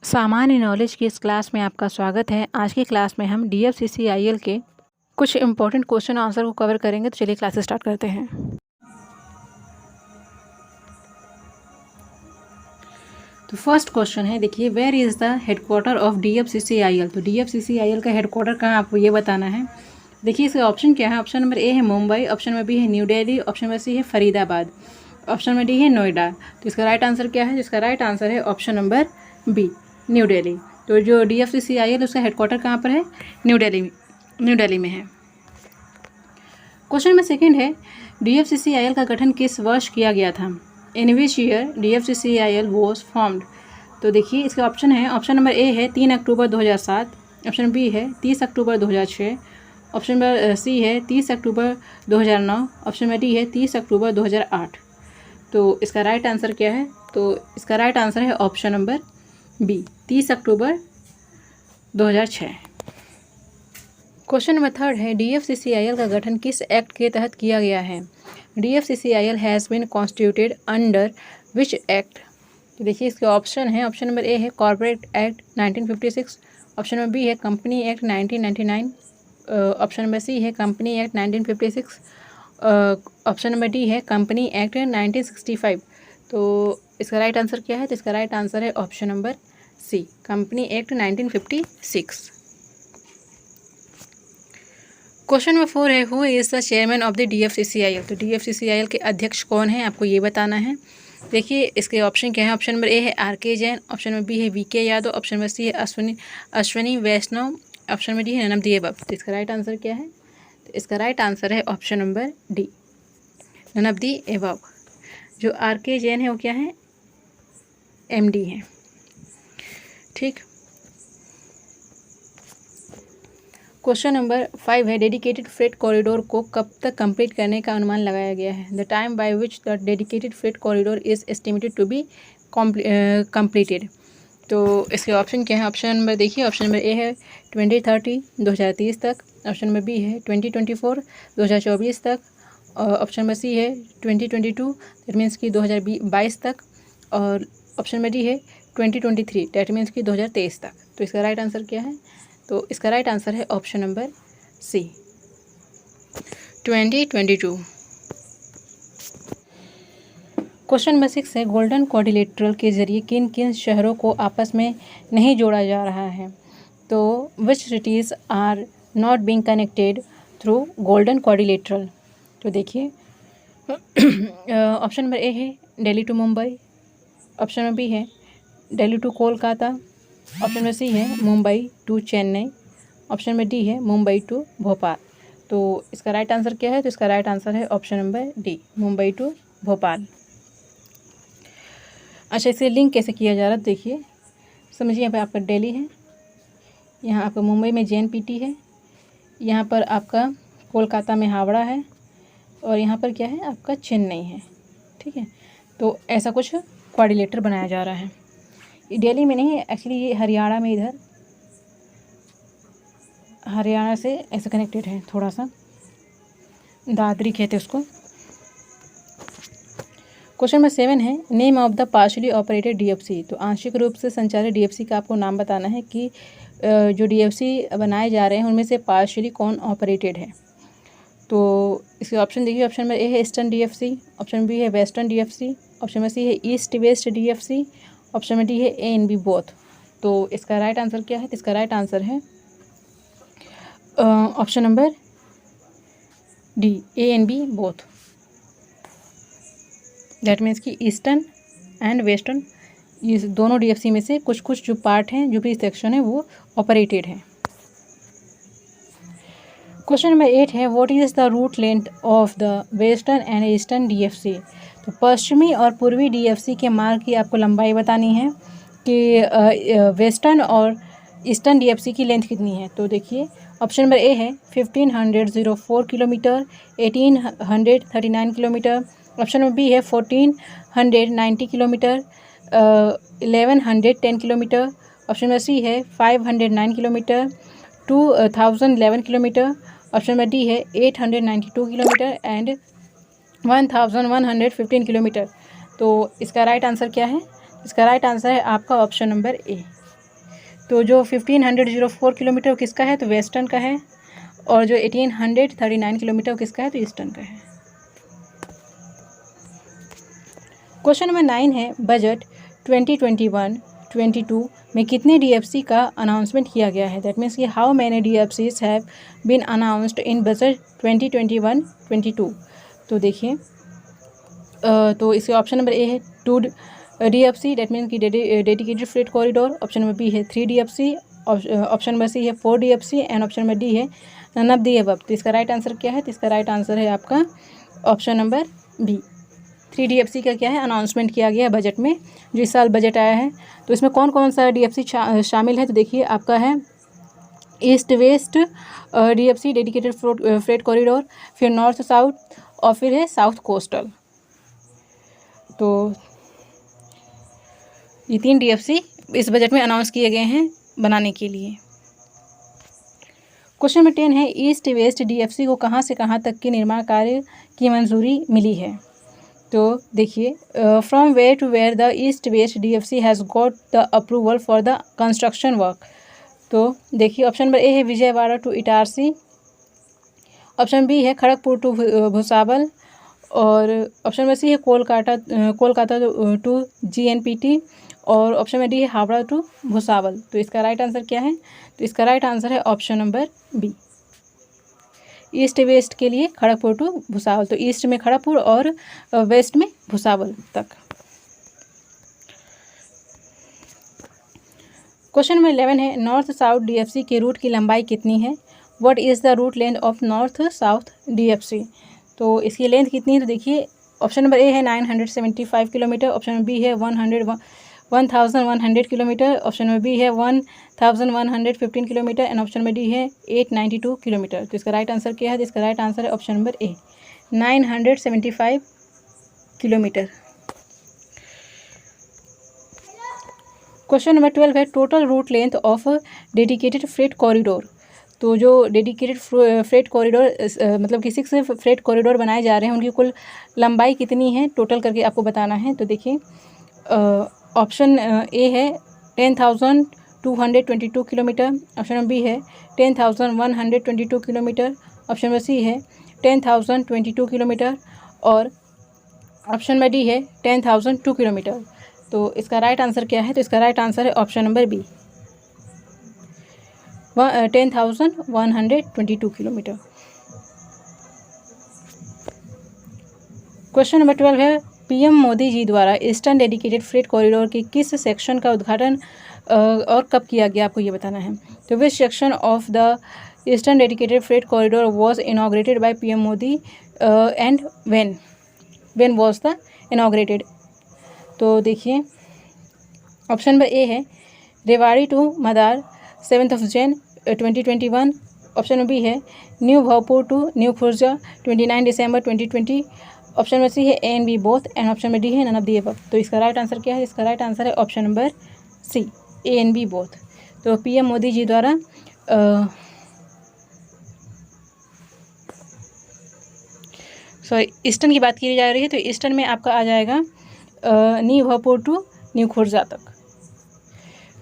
सामान्य नॉलेज की इस क्लास में आपका स्वागत है। आज की क्लास में हम DFCCIL के कुछ इम्पोर्टेंट क्वेश्चन आंसर को कवर करेंगे। तो चलिए क्लास स्टार्ट करते हैं। तो फर्स्ट क्वेश्चन है, देखिए, where is the headquarter of DFCCIL। तो DFCCIL का हेडक्वार्टर कहाँ, आपको ये बताना है। देखिए इसका ऑप्शन क्या है। ऑप्शन नंबर ए है मुंबई, ऑप्शन नंबर बी है New Delhi, option number C है फरीदाबाद, ऑप्शन नंबर डी है नोएडा। तो इसका राइट आंसर क्या है। इसका राइट आंसर है option number B, New Delhi. तो जो DFCCIL उसका हेडक्वार्टर कहाँ पर है, न्यू दिल्ली में है। क्वेश्चन नंबर सेकंड है, DFCCIL का गठन किस वर्ष किया गया था। In which year DFCCIL was formed. तो देखिए इसके ऑप्शन है। ऑप्शन नंबर ए है 3 अक्टूबर 2007, ऑप्शन बी है 30 अक्टूबर 2006, ऑप्शन नंबर सी है 30 अक्टूबर 2009, ऑप्शन नंबर डी है 30 अक्टूबर 2008। तो इसका राइट आंसर क्या है। तो इसका राइट आंसर है ऑप्शन नंबर बी, 30 अक्टूबर 2006। क्वेश्चन नंबर थर्ड है, DFCCIL का गठन किस एक्ट के तहत किया गया है। DFCCIL has been constituted under which act. तो देखिए इसके ऑप्शन है। ऑप्शन नंबर ए है corporate act 1956, option number B है company act 1999, option number C है company act 1956, option number D है कंपनी एक्ट 1965। तो इसका राइट आंसर क्या है। तो इसका राइट आंसर है option number C, company act 1956। Question number 4 है, who is the chairman of the DFCCIL। तो DFCCIL के अध्यक्ष कौन है, आपको ये बताना है। देखिए इसके ऑप्शन क्या है। ऑप्शन नंबर ए है RK Jain, option number B है VK Yadav, option number C है Ashwini Vaishnaw, option number D है नन ऑफ द अबव। तो इसका राइट आंसर क्या है। तो इसका राइट आंसर है option number D, none of the above. जो RK जैन है वो क्या है, MD है। ठीक। क्वेश्चन नंबर 5 है, डेडिकेटेड फ्रेट कॉरिडोर को कब तक कंप्लीट करने का अनुमान लगाया गया है। The time by which the dedicated freight corridor is estimated to be completed. तो इसके ऑप्शन क्या है। ऑप्शन नंबर देखिए। ऑप्शन नंबर ए है 2030 2030 तक, ऑप्शन नंबर बी है 2024 2024 तक, ऑप्शन नंबर सी है 2022 दैट मीन्स कि 2022 तक, और ऑप्शन नंबर डी है 2023 दैट मीन्स कि 2023 तक। तो इसका राइट आंसर क्या है। तो इसका राइट आंसर है option number C, 2022। Question number 6 है, गोल्डन क्वाड्रिलेटरल के जरिए किन किन शहरों को आपस में नहीं जोड़ा जा रहा है। तो which cities are not being connected through golden quadrilateral. तो देखिए ऑप्शन नंबर ए है Delhi to Mumbai, option number B है Delhi to Kolkata, option number C है Mumbai to Chennai, option number D है मुंबई टू भोपाल। तो इसका राइट आंसर क्या है। तो इसका राइट आंसर है option number D, Mumbai to Bhopal. अच्छा, इसे लिंक कैसे किया जा रहा है देखिए, समझिए। यहाँ पे आपका दिल्ली है, यहाँ आपका मुंबई में JNPT है, यहाँ पर आपका कोलकाता में हावड़ा है, और यहाँ पर क्या है आपका चेन्नई है। ठीक है, तो ऐसा कुछ क्वाड्रिलेटर बनाया जा रहा है। ये दिल्ली में नहीं है एक्चुअली, ये हरियाणा में, इधर हरियाणा से ऐसे कनेक्टेड है, थोड़ा सा दादरी कहते हैं उसको। क्वेश्चन नंबर 7 है, name of the partially operated DFC। तो आंशिक रूप से संचालित DFC का आपको नाम बताना है कि जो DFC बनाए जा रहे हैं उनमें से पार्शियली कौन ऑपरेटेड है। तो इसके ऑप्शन देखिए। ऑप्शन नंबर ए है ईस्टर्न DFC, ऑप्शन बी है western DFC, option number C है east west DFC, option number D है A and B बोथ। तो इसका राइट आंसर क्या है। तो इसका राइट आंसर है option number D, A and B both. That means कि ईस्टर्न एंड वेस्टर्न, ये दोनों DFC में से कुछ कुछ जो पार्ट हैं, जो भी सेक्शन है वो ऑपरेटेड है। क्वेश्चन नंबर 8 है, what is the route length of the western and eastern DFC। तो पश्चिमी और पूर्वी DFC के मार्ग की आपको लंबाई बतानी है कि वेस्टर्न और ईस्टर्न DFC की लेंथ कितनी है। तो देखिए ऑप्शन नंबर ए है 1504 kilometre, 1839 kilometre, option number B है 1490 kilometre, 1110 kilometre, option number C है 509 kilometre, 2011 kilometre, option number D है 892 किलोमीटर एंड 1115 किलोमीटर। तो इसका राइट आंसर क्या है। इसका राइट आंसर है आपका ऑप्शन नंबर ए, तो जो 1504 किलोमीटर किसका है, तो वेस्टर्न का है, और जो 1839 किलोमीटर किसका है, तो ईस्टर्न का है। क्वेश्चन नंबर 9 है, बजट 2021-22 में कितने डीएफसी का अनाउंसमेंट किया गया है। दैट मीन्स कि how many DFCs have been announced in budget 2021-22। तो देखिए, तो इसके ऑप्शन नंबर ए है 2 डीएफसी, दैट मीन्स कि dedicated freight corridor. Option number B है 3 डीएफसी, ऑप्शन नंबर सी है 4 DFC, and option number D है नन ऑफ दी अबव। तो इसका राइट आंसर क्या है, तो इसका राइट आंसर है आपका ऑप्शन नंबर बी। 3 डीएफसी का क्या है, अनाउंसमेंट किया गया है बजट में, जो इस साल बजट आया है। तो इसमें कौन कौन सा डीएफसी शामिल है, तो देखिए आपका है east west DFC, dedicated freight corridor, फिर नॉर्थ साउथ, और फिर है साउथ कोस्टल। तो ये 3 डीएफसी इस बजट में अनाउंस किए गए हैं बनाने के लिए। क्वेश्चन नंबर 10 है, ईस्ट वेस्ट डीएफसी को कहाँ से कहाँ तक के निर्माण कार्य की मंजूरी मिली है। तो देखिए, from where to where the east west DFC has got the approval for the construction work. तो देखिए, ऑप्शन नंबर ए है Vijayawada to Itarsi, option B है खड़गपुर टू भुसावल, और ऑप्शन नंबर सी है कोलकाता टू जीएनपीटी, और ऑप्शन नंबर डी है हावड़ा टू भुसावल। तो इसका राइट आंसर क्या है, तो इसका राइट आंसर है option number B, east west के लिए खड़गपुर टू भुसावल। तो ईस्ट में खड़गपुर और वेस्ट में भुसावल तक। क्वेश्चन नंबर 11 है, नॉर्थ साउथ डीएफसी के रूट की लंबाई कितनी है। What is the route length of north south DFC. तो इसकी लेंथ कितनी है, तो देखिए ऑप्शन नंबर ए है 975 किलोमीटर, ऑप्शन नंबर बी है 1100 किलोमीटर, ऑप्शन नंबर बी है 1115 kilometre, and option number D है 892 किलोमीटर। तो इसका राइट आंसर क्या है, तो इसका राइट आंसर है option number A 975 kilometre. Question number 12 है, total route length of dedicated freight corridor. तो जो डेडिकेटेड फ्रेट कॉरिडोर मतलब कि 6 फ्रेट कॉरिडोर बनाए जा रहे हैं, उनकी कुल लंबाई कितनी है टोटल करके आपको बताना है। तो देखिए, ऑप्शन ए है 10,222 किलोमीटर, ऑप्शन नंबर बी है 10,122 किलोमीटर, ऑप्शन नंबर सी है 10,022 किलोमीटर, और ऑप्शन नंबर डी है 10,002 किलोमीटर। तो इसका राइट आंसर क्या है, तो इसका राइट आंसर है option number B 10,122 kilometre. Question number 12 है, पीएम मोदी जी द्वारा ईस्टर्न डेडिकेटेड फ्रेट कॉरिडोर के किस सेक्शन का उद्घाटन और कब किया गया, आपको ये बताना है। तो which section of the eastern dedicated freight corridor was inaugurated by PM Modi and when was the inaugurated. तो देखिए, ऑप्शन नंबर ए है Rewari to Madar 7 Jan 2021, option number B है new Bhojpur to new Khurja 29 December 2020, option number C है A and B both, and option number D है none of the above. तो इसका right answer क्या है, इसका राइट आंसर है option number C A and B both. तो पीएम मोदी जी द्वारा ईस्टर्न की बात की जा रही है, तो ईस्टर्न में आपका आ जाएगा New Bhojpur to new Khurja तक,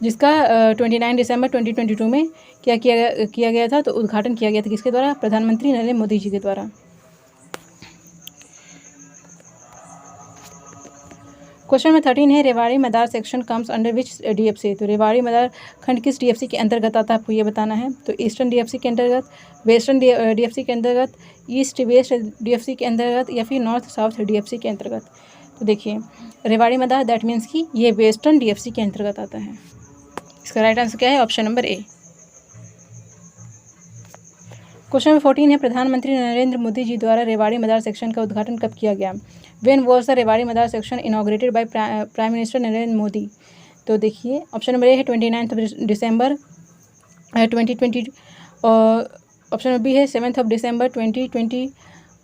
जिसका 29 दिसंबर 2022 में क्या किया गया था, तो उद्घाटन किया गया था किसके द्वारा, प्रधानमंत्री नरेंद्र मोदी जी के द्वारा। क्वेश्चन नंबर 13 है, Rewari Madar section comes under which DFC. तो रेवाड़ी मदार खंड किस डीएफसी के अंतर्गत आता है, आपको ये बताना है। तो ईस्टर्न डीएफसी के अंतर्गत, वेस्टर्न डीएफसी के अंतर्गत, ईस्ट वेस्ट डीएफसी के अंतर्गत, या फिर नॉर्थ साउथ डीएफसी के अंतर्गत। तो देखिए, रेवाड़ी मदार दैट मीन्स कि ये वेस्टर्न डीएफसी के अंतर्गत आता है। इसका राइट आंसर क्या है, ऑप्शन नंबर ए। क्वेश्चन नंबर 14 है, प्रधानमंत्री नरेंद्र मोदी जी द्वारा रेवाड़ी मदार सेक्शन का उद्घाटन कब किया गया। When was the Rewari Madar section inaugurated by prime minister Narendra Modi. तो देखिए, ऑप्शन नंबर ए है 29 दिसंबर 2020, और ऑप्शन नंबर बी है 7 दिसंबर 2020,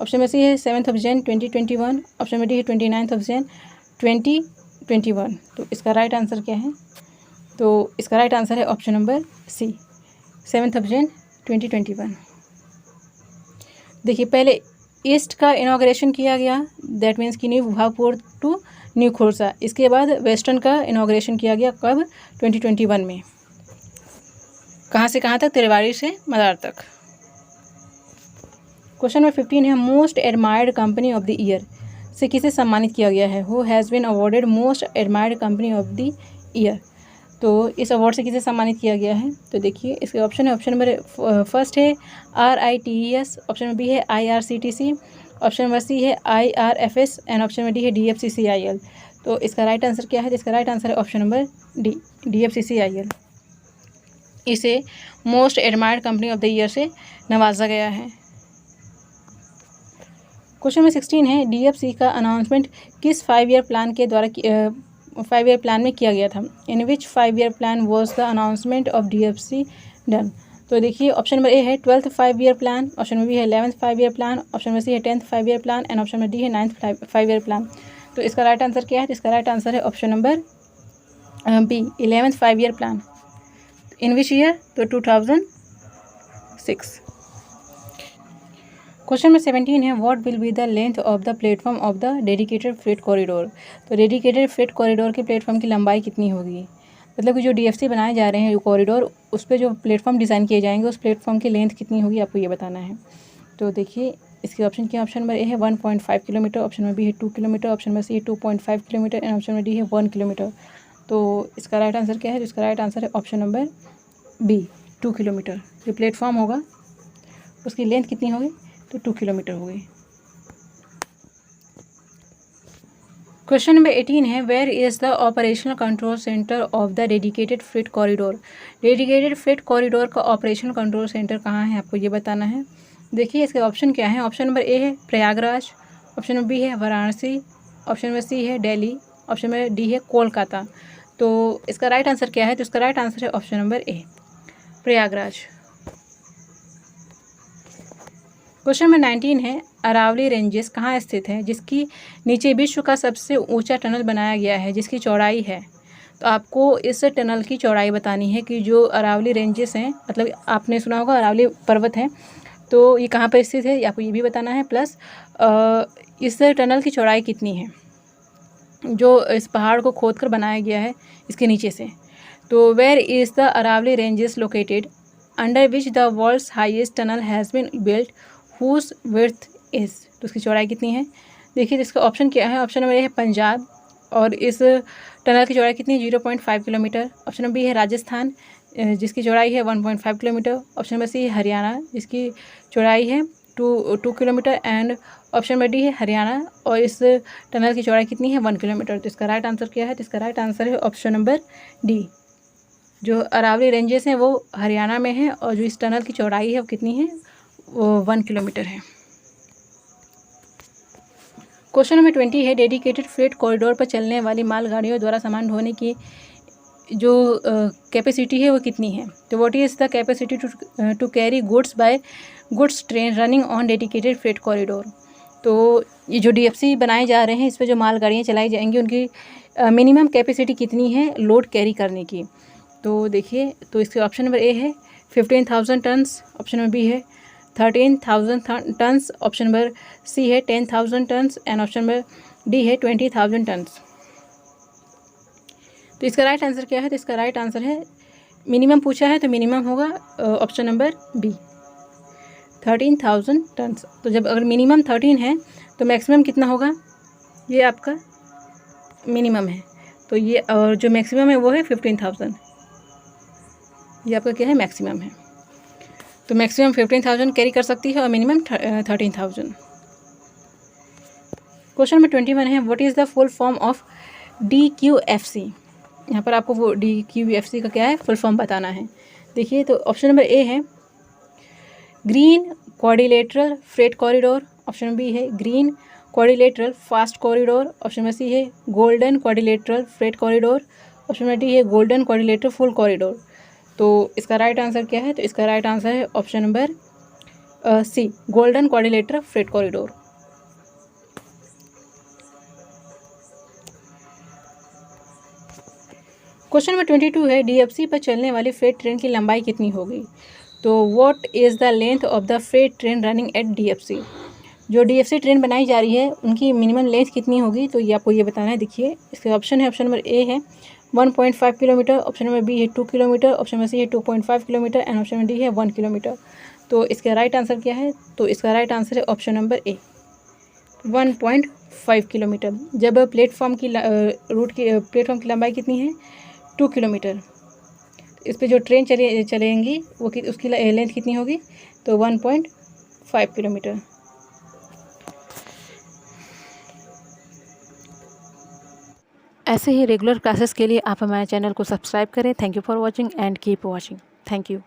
ऑप्शन नंबर सी है 7 जैन 2021, ऑप्शन नंबर डी है 29 जैन 2021। तो इसका राइट आंसर क्या है, तो इसका राइट आंसर है ऑप्शन नंबर सी 7 जैन 2021। देखिए, पहले ईस्ट का इनॉग्रेशन किया गया, दैट मीन्स कि New Bhagpur to new Khurja. इसके बाद वेस्टर्न का इनॉग्रेशन किया गया, कब, 2021 में। कहाँ से कहाँ तक? तिलवाड़ी से मदार तक। क्वेश्चन नंबर 15 है most admired company of the year से किसे सम्मानित किया गया है? Who has been awarded most admired company of the year. तो इस अवार्ड से किसे सम्मानित किया गया है? तो देखिए इसके ऑप्शन है, ऑप्शन नंबर फर्स्ट है RITES, ऑप्शन नंबर बी है IRCTC, ऑप्शन नंबर सी है IRFS and option number D है DFCCIL। तो इसका राइट आंसर क्या है? इसका राइट आंसर है ऑप्शन नंबर डी, DFCCIL। इसे most admired company of the year से नवाजा गया है। क्वेश्चन नंबर 16 है DFC का अनाउंसमेंट किस 5 ईयर प्लान के द्वारा 5 ईयर प्लान में किया गया था? In which 5 year plan was the announcement of DFC done. तो देखिए ऑप्शन नंबर ए है 12th 5 year plan, option number B है 11th 5 year plan, option number C है 10th 5 year plan and option number D है 9th 5 year plan. तो इसका right answer क्या है? इसका राइट आंसर है option number B, 11th 5 year plan. In which year? तो 2006। क्वेश्चन नंबर 17 है what will be the length of the platform of the dedicated freight corridor. तो dedicated freight corridor के platform की लंबाई कितनी होगी? मतलब कि जो DFC बनाए जा रहे हैं कॉरिडोर, उस पर जो प्लेटफॉर्म डिज़ाइन किए जाएंगे उस प्लेटफॉर्म की लेंथ कितनी होगी, आपको ये बताना है। तो देखिए इसके ऑप्शन क्या? ऑप्शन नंबर ए है 1.5 किलोमीटर, ऑप्शन नंबर बी है 2 किलोमीटर, ऑप्शन नंबर सी है 2.5 kilometre and option number D है 1 किलोमीटर। तो इसका राइट आंसर क्या है? इसका राइट आंसर है ऑप्शन नंबर बी, 2 किलोमीटर। जो प्लेटफॉर्म होगा उसकी लेंथ कितनी होगी? तो 2 किलोमीटर हो गई। क्वेश्चन नंबर 18 है where is the operational control centre of the dedicated freight corridor. Dedicated freight corridor का ऑपरेशनल कंट्रोल सेंटर कहाँ है, आपको ये बताना है। देखिए इसके ऑप्शन क्या है? ऑप्शन नंबर ए है प्रयागराज, ऑप्शन नंबर बी है वाराणसी, ऑप्शन नंबर सी है दिल्ली, ऑप्शन नंबर डी है कोलकाता। तो इसका राइट आंसर क्या है? तो इसका राइट आंसर है ऑप्शन नंबर ए, प्रयागराज। क्वेश्चन नंबर 19 है अरावली रेंजेस कहाँ स्थित है जिसकी नीचे विश्व का सबसे ऊंचा टनल बनाया गया है जिसकी चौड़ाई है। तो आपको इस टनल की चौड़ाई बतानी है कि जो अरावली रेंजेस हैं, मतलब आपने सुना होगा अरावली पर्वत है, तो ये कहाँ पर स्थित है आपको ये भी बताना है। प्लस इस टनल की चौड़ाई कितनी है जो इस पहाड़ को खोद कर बनाया गया है इसके नीचे से। तो where is the Aravalli ranges located under which the world's highest tunnel has been built whose width is. तो उसकी चौड़ाई कितनी है? देखिए इसका ऑप्शन क्या है? ऑप्शन नंबर ए है पंजाब और इस टनल की चौड़ाई कितनी है? 0.5 किलोमीटर। ऑप्शन नंबर बी है राजस्थान जिसकी चौड़ाई है 1.5 किलोमीटर। ऑप्शन नंबर सी है हरियाणा जिसकी चौड़ाई है 2 kilometre and option number D है हरियाणा और इस टनल की चौड़ाई कितनी है? 1 किलोमीटर। तो इसका राइट आंसर क्या है? तो इसका राइट आंसर है ऑप्शन नंबर डी। जो अरावली रेंजेस हैं वो हरियाणा में है और जो इस टनल की चौड़ाई है वो कितनी है? वो 1 किलोमीटर है। क्वेश्चन नंबर 20 है डेडिकेटेड फ्रेट कॉरिडोर पर चलने वाली मालगाड़ियों द्वारा सामान ढोने की जो कैपेसिटी है वो कितनी है। तो what is the capacity to carry goods by goods train running on dedicated freight corridor. तो ये जो DFC बनाए जा रहे हैं इस पर जो मालगाड़ियाँ चलाई जाएंगी उनकी मिनिमम कैपेसिटी कितनी है लोड कैरी करने की। तो देखिए तो इसके ऑप्शन नंबर ए है 15,000 टन्स, ऑप्शन नंबर बी है 13,000 टन्स, ऑप्शन नंबर सी है 10,000 tons and option number D है 20,000 टन्स। तो इसका राइट आंसर क्या है? तो इसका राइट आंसर है मिनिमम पूछा है तो मिनिमम होगा ऑप्शन नंबर बी 13,000 टन्स। तो जब अगर मिनिमम 13 है तो मैक्सिमम कितना होगा? ये आपका मिनिमम है तो ये और जो मैक्सिमम है वो है 15,000। ये आपका क्या है? मैक्सिमम है। तो मैक्सिमम 15,000 कैरी कर सकती है और मिनिमम 13,000। क्वेश्चन नंबर 21 है what is the full form of DQFC। यहाँ पर आपको वो DQFC का क्या है फुल फॉर्म बताना है। देखिए तो ऑप्शन नंबर ए है green quadrilateral freight corridor, option number B है green quadrilateral fast corridor, option number C है golden quadrilateral freight corridor, option number D है गोल्डन क्वाड्रिलेटरल फुल कॉरिडोर। तो इसका राइट आंसर क्या है? तो इसका राइट आंसर है option number C golden quadrilateral freight corridor. Question number 22 है DFC पर चलने वाली फ्रेट ट्रेन की लंबाई कितनी होगी। तो what is the length of the freight train running at DFC। जो DFC ट्रेन बनाई जा रही है उनकी मिनिमम लेंथ कितनी होगी तो ये आपको ये बताना है। देखिए इसके ऑप्शन है, ऑप्शन नंबर ए है 1.5 किलोमीटर, ऑप्शन नंबर बी है 2 किलोमीटर, ऑप्शन नंबर सी है 2.5 kilometre and option number D है 1 किलोमीटर। तो इसका राइट आंसर क्या है? तो इसका राइट आंसर है ऑप्शन नंबर ए 1.5 किलोमीटर। जब प्लेटफॉर्म की प्लेटफॉर्म की लंबाई कितनी है? 2 किलोमीटर। इस पे जो ट्रेन चलेंगी वो उसकी लेंथ कितनी होगी? तो 1.5 किलोमीटर। ऐसे ही रेगुलर क्लासेस के लिए आप हमारे चैनल को सब्सक्राइब करें। Thank you for watching and keep watching. Thank you.